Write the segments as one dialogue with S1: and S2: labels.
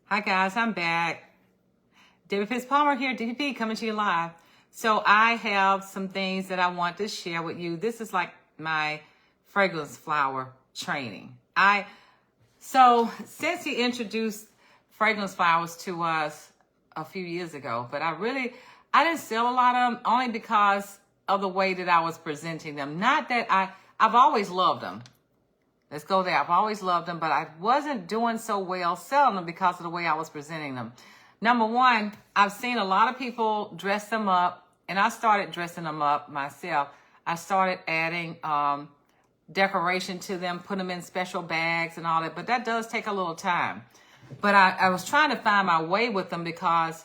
S1: Hi guys, I'm back. Debbie Fitz Palmer here, DPP, coming to you live. So I have some things that I want to share with you. This is like my fragrance flower training. So Scentsy introduced fragrance flowers to us a few years ago, but I didn't sell a lot of them only because of the way that I was presenting them. Not that I've always loved them. Let's go there. I've always loved them, but I wasn't doing so well selling them because of the way I was presenting them. Number one, I've seen a lot of people dress them up, and I started dressing them up myself. I started adding decoration to them, put them in special bags and all that, but that does take a little time. But I was trying to find my way with them because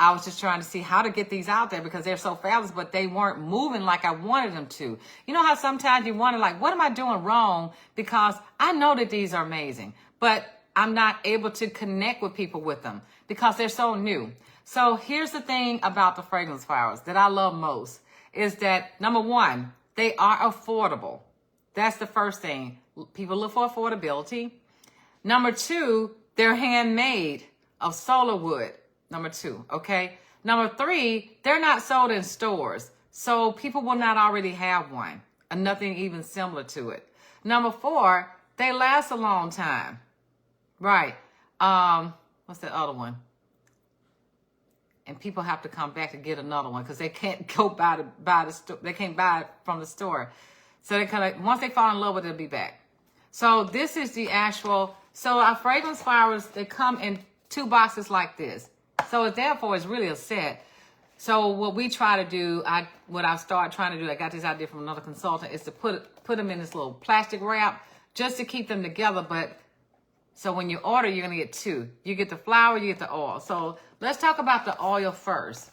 S1: I was just trying to see how to get these out there because they're so fabulous, but they weren't moving like I wanted them to. You know how sometimes you wonder, like, what am I doing wrong? Because I know that these are amazing, but I'm not able to connect with people with them because they're so new. So here's the thing about the fragrance flowers that I love most is that, number one, they are affordable. That's the first thing. People look for affordability. Number two, they're handmade of solar wood. Number two, okay? Number three, they're not sold in stores, so people will not already have one, or nothing even similar to it. Number four, they last a long time. Right. What's the other one? And people have to come back to get another one because they can't go buy the store. They can't buy it from the store. So they kind of, once they fall in love with it, they'll be back. So this is the actual, so our fragrance flowers, they come in 2 boxes like this. So therefore, it's really a set. So what we try to do, what I started trying to do, I got this idea from another consultant, is to put them in this little plastic wrap just to keep them together. But so when you order, you're gonna get 2. You get the flower, you get the oil. So let's talk about the oil first.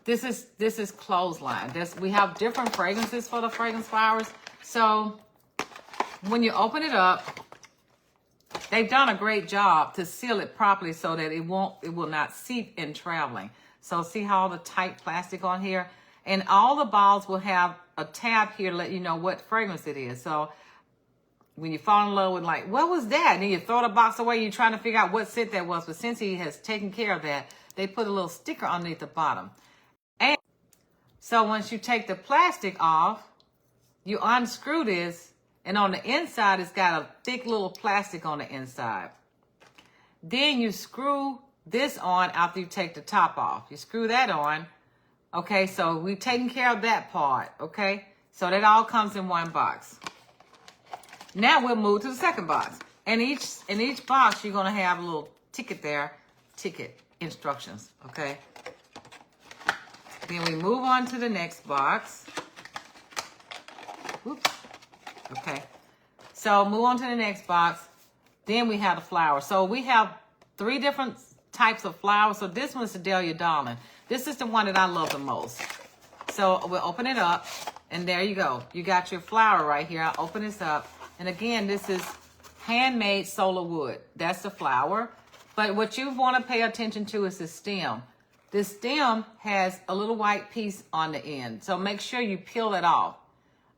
S1: This is clothesline. We have different fragrances for the fragrance flowers. So when you open it up, they've done a great job to seal it properly so that it will not seep in traveling. So see how all the tight plastic on here? And all the bottles will have a tab here to let you know what fragrance it is. So when you fall in love with, like, what was that? And then you throw the box away, you're trying to figure out what scent that was. But since he has taken care of that, they put a little sticker underneath the bottom. And so once you take the plastic off, you unscrew this, and on the inside, it's got a thick little plastic on the inside. Then you screw this on after you take the top off. You screw that on. Okay, so we've taken care of that part. Okay, so that all comes in one box. Now we'll move to the second box. And in each box, you're gonna have a little ticket there, ticket instructions. Okay. Then we move on to the next box. Oops. Okay, so move on to the next box. Then we have the flower. So we have 3 different types of flowers. So this one's the Dahlia Darling. This is the one that I love the most. So we'll open it up, and there you go. You got your flower right here. I'll open this up. And again, this is handmade solar wood. That's the flower. But what you want to pay attention to is the stem. The stem has a little white piece on the end. So make sure you peel it off.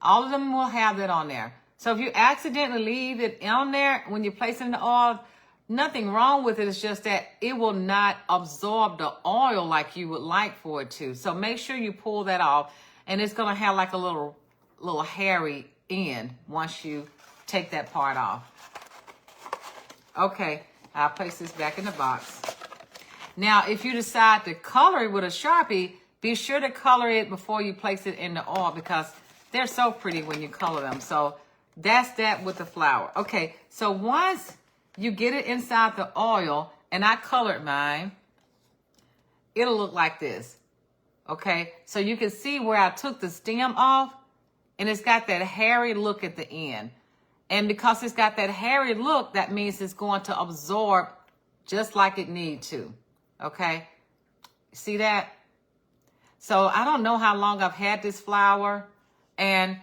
S1: All of them will have that on there. So if you accidentally leave it on there when you place it in the oil, nothing wrong with it. It's just that it will not absorb the oil like you would like for it to. So make sure you pull that off. And it's going to have like a little hairy end once you take that part off. Okay, I'll place this back in the box. Now, if you decide to color it with a Sharpie, be sure to color it before you place it in the oil because they're so pretty when you color them. So that's that with the flower. Okay, so once you get it inside the oil, and I colored mine, it'll look like this. Okay, so you can see where I took the stem off, and it's got that hairy look at the end. And because it's got that hairy look, that means it's going to absorb just like it needs to. Okay, see that? So I don't know how long I've had this flower. And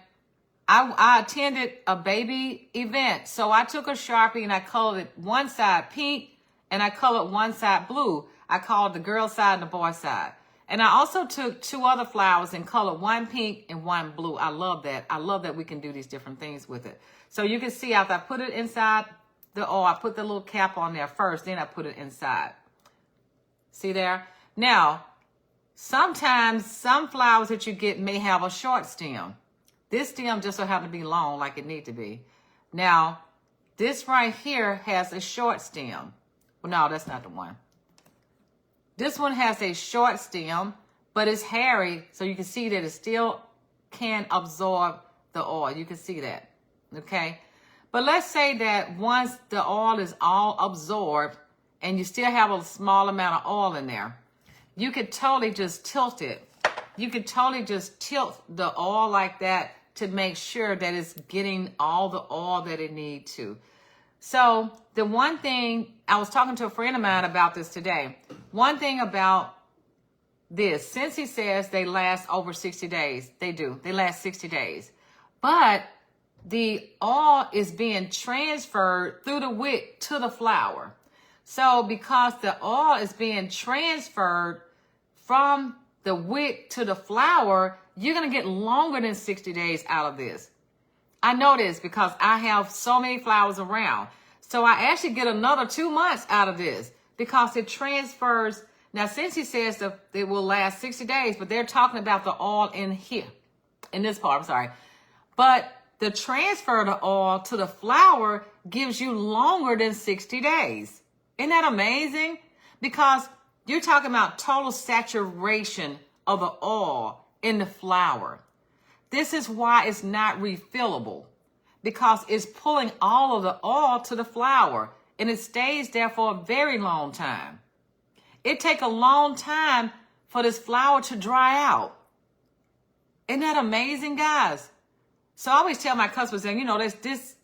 S1: I attended a baby event. So I took a Sharpie and I colored it one side pink and I colored one side blue. I colored the girl side and the boy side. And I also took 2 other flowers and colored one pink and one blue. I love that. I love that we can do these different things with it. So you can see after I put it inside the oil. I put the little cap on there first, then I put it inside. See there? Now, sometimes some flowers that you get may have a short stem. This stem just so happen to be long like it need to be. Now, this right here has a short stem. Well, no, that's not the one. This one has a short stem, but it's hairy, so you can see that it still can absorb the oil. You can see that, okay? But let's say that once the oil is all absorbed and you still have a small amount of oil in there, you could totally just tilt it. You could totally just tilt the oil like that to make sure that it's getting all the oil that it needs to. So the one thing, I was talking to a friend of mine about this today. One thing about this, Scentsy says they last over 60 days. They do. They last 60 days. But the oil is being transferred through the wick to the flower. So because the oil is being transferred from the wick to the flower, you're going to get longer than 60 days out of this. I know this because I have so many flowers around. So I actually get another 2 months out of this because it transfers. Now, since he says that it will last 60 days, but they're talking about the oil in here, in this part, I'm sorry. But the transfer of the oil to the flower gives you longer than 60 days. Isn't that amazing? Because you're talking about total saturation of the oil in the flower. This is why it's not refillable, because it's pulling all of the oil to the flower and it stays there for a very long time. It takes a long time for this flower to dry out. Isn't that amazing, guys? So I always tell my customers, and you know, this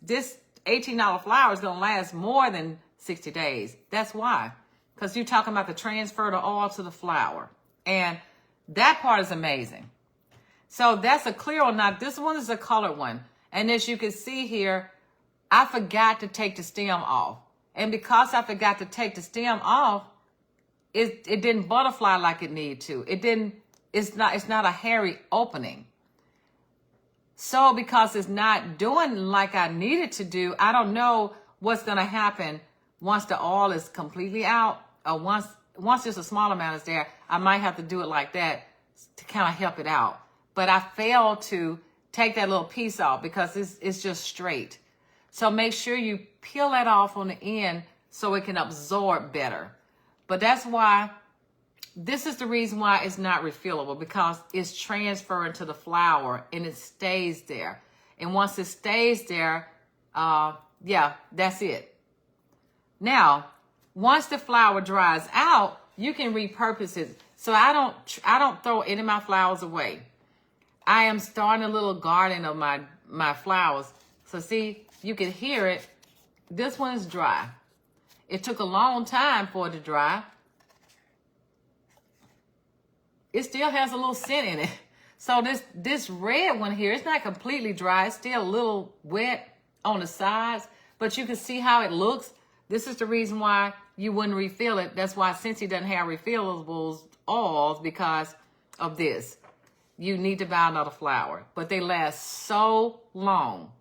S1: $18 flower is going to last more than 60 days. That's why, because you're talking about the transfer of the oil to the flower. And that part is amazing. So that's a clear one. Now, this one is a colored one. And as you can see here, I forgot to take the stem off. And because I forgot to take the stem off, it didn't butterfly like it needed to. It's not a hairy opening. So because it's not doing like I needed to do, I don't know what's going to happen once the oil is completely out, or once just a small amount is there. I might have to do it like that to kind of help it out. But I failed to take that little piece off because it's just straight. So make sure you peel that off on the end so it can absorb better. But that's why, this is the reason why it's not refillable, because it's transferring to the flower and it stays there. And once it stays there, yeah, that's it. Now, once the flower dries out, you can repurpose it. So I don't throw any of my flowers away. I am starting a little garden of my flowers. So see, you can hear it. This one is dry. It took a long time for it to dry. It still has a little scent in it. So this red one here, it's not completely dry. It's still a little wet on the sides, but you can see how it looks. This is the reason why you wouldn't refill it. That's why Scentsy doesn't have refillables oils, because of this. You need to buy another flower, but they last so long,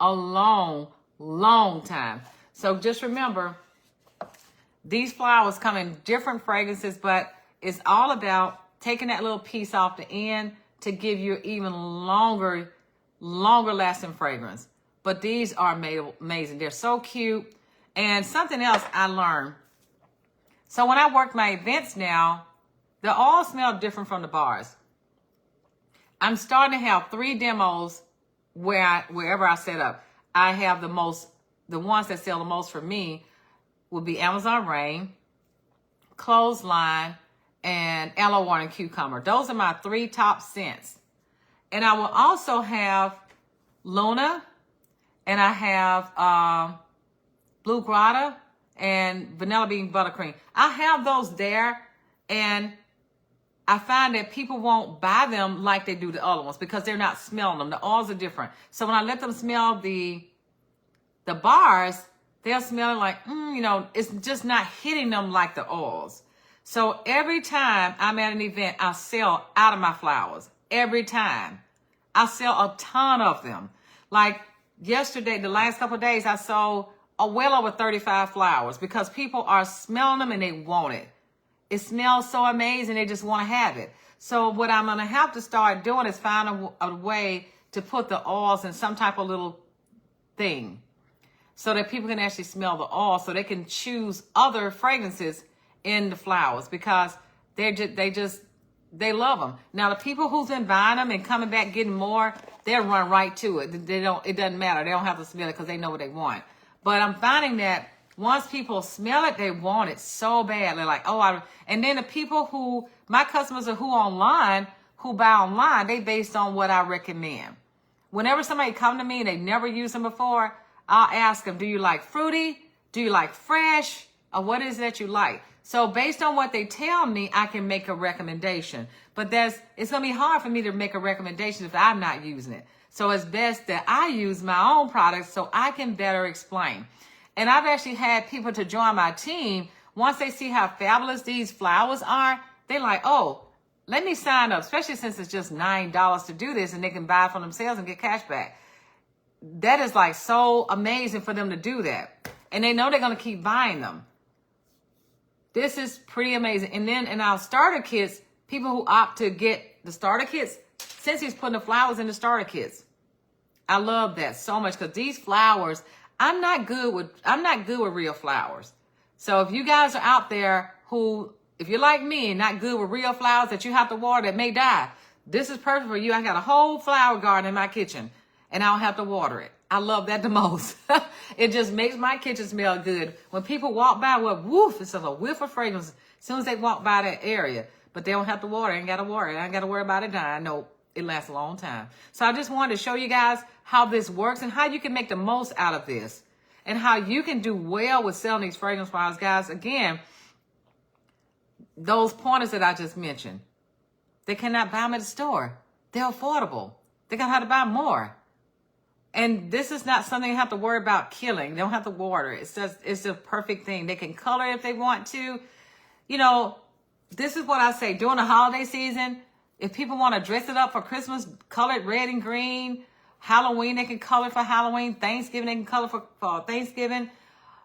S1: a long, long time. So just remember, these flowers come in different fragrances, but it's all about taking that little piece off the end to give you even longer lasting fragrance. But these are amazing. They're so cute. And something else I learned. So when I work my events now, they all smell different from the bars. I'm starting to have 3 demos wherever I set up. I have the ones that sell the most for me would be Amazon Rain, Clothesline, and Aloe Water and Cucumber. Those are my 3 top scents. And I will also have Luna, and I have Blue Grotto and Vanilla Bean Buttercream. I have those there, and I find that people won't buy them like they do the other ones because they're not smelling them. The oils are different. So when I let them smell the bars, they're smelling like, it's just not hitting them like the oils. So every time I'm at an event, I sell out of my flowers. Every time. I sell a ton of them. Like yesterday, the last couple of days, I sold well over 35 flowers because people are smelling them and they want it. It smells so amazing. They just want to have it. So what I'm going to have to start doing is find a way to put the oils in some type of little thing so that people can actually smell the oil so they can choose other fragrances in the flowers because they love them. Now, the people who's been buying them and coming back getting more, they'll run right to it. It doesn't matter. They don't have to smell it because they know what they want. But I'm finding that once people smell it, they want it so bad. They're like, and then the people my customers are who buy online, they based on what I recommend. Whenever somebody come to me and they never used them before, I'll ask them, do you like fruity? Do you like fresh? Or what is it that you like? So based on what they tell me, I can make a recommendation. But it's going to be hard for me to make a recommendation if I'm not using it. So it's best that I use my own products so I can better explain. And I've actually had people to join my team. Once they see how fabulous these flowers are, they're like, oh, let me sign up, especially since it's just $9 to do this and they can buy it for themselves and get cash back. That is like so amazing for them to do that. And they know they're going to keep buying them. This is pretty amazing. And then in our starter kits, people who opt to get the starter kits, Scentsy's putting the flowers in the starter kits. I love that so much because these flowers, I'm not good with real flowers. So if you guys are out there if you're like me and not good with real flowers that you have to water that may die, this is perfect for you. I got a whole flower garden in my kitchen and I don't have to water it. I love that the most. It just makes my kitchen smell good. When people walk by, it's a whiff of fragrance as soon as they walk by that area. But they don't have to water. I ain't got to worry. I ain't got to worry about it dying. No, it lasts a long time. So I just wanted to show you guys how this works and how you can make the most out of this. And how you can do well with selling these fragrance flowers. Guys, again, those pointers that I just mentioned, they cannot buy them at the store. They're affordable. They're going to have to buy more. And this is not something you have to worry about killing. They don't have to water it. It's the perfect thing. They can color it if they want to. You know, this is what I say. During the holiday season, if people want to dress it up for Christmas, color it red and green. Halloween, they can color for Halloween. Thanksgiving, they can color for Thanksgiving.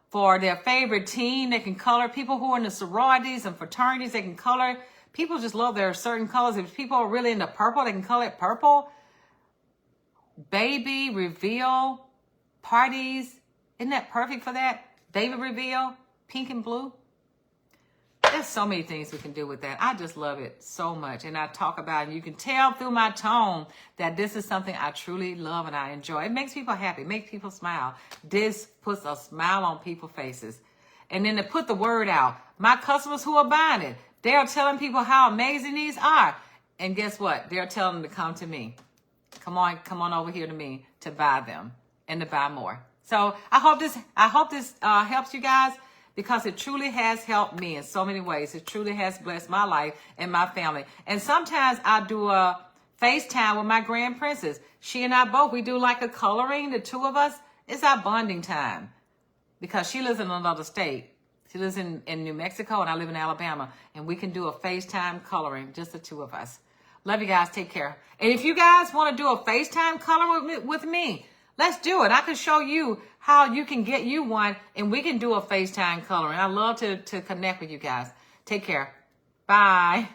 S1: For their favorite teen, they can color. People who are in the sororities and fraternities, they can color. People just love their certain colors. If people are really into purple, they can color it purple. Baby reveal parties. Isn't that perfect for that? Baby reveal, pink and blue. There's so many things we can do with that. I just love it so much. And I talk about it. And you can tell through my tone that this is something I truly love and I enjoy. It makes people happy. It makes people smile. This puts a smile on people's faces. And then to put the word out, my customers who are buying it, they are telling people how amazing these are. And guess what? They're telling them to come to me. Come on over here to me to buy them and to buy more. So I hope this helps you guys. Because it truly has helped me in so many ways. It truly has blessed my life and my family. And sometimes I do a FaceTime with my grand princess. She and I both, we do like a coloring, the two of us. It's our bonding time. Because she lives in another state. She lives in New Mexico and I live in Alabama. And we can do a FaceTime coloring, just the two of us. Love you guys. Take care. And if you guys want to do a FaceTime color with me, let's do it. I can show you how you can get you one and we can do a FaceTime coloring. I love to connect with you guys. Take care. Bye.